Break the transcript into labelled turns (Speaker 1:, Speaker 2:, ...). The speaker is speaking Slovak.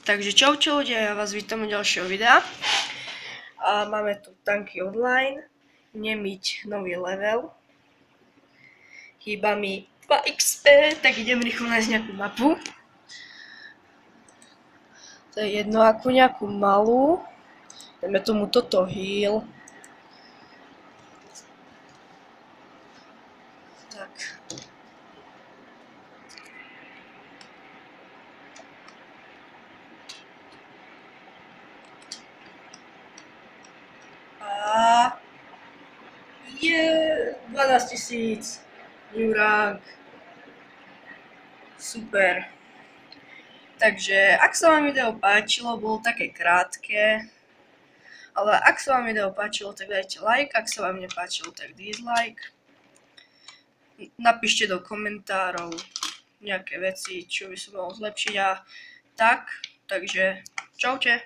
Speaker 1: Takže čaute ľudia, ja vás vítam u ďalšieho videa. A máme tu tanky online, nemiť nový level. Chýba mi 2 XP, tak idem rýchlo nájsť nejakú mapu. To je jedno ako nejakú malú. Dáme tomu toto heal. Tak. A 12 000 new rank. Super. Takže ak sa vám video páčilo, bolo také krátke, ale ak sa vám video páčilo, tak dajte like, ak sa vám nepáčilo, tak dislike. Napíšte do komentárov nejaké veci, čo by som mohol zlepšiť a tak, takže čaute.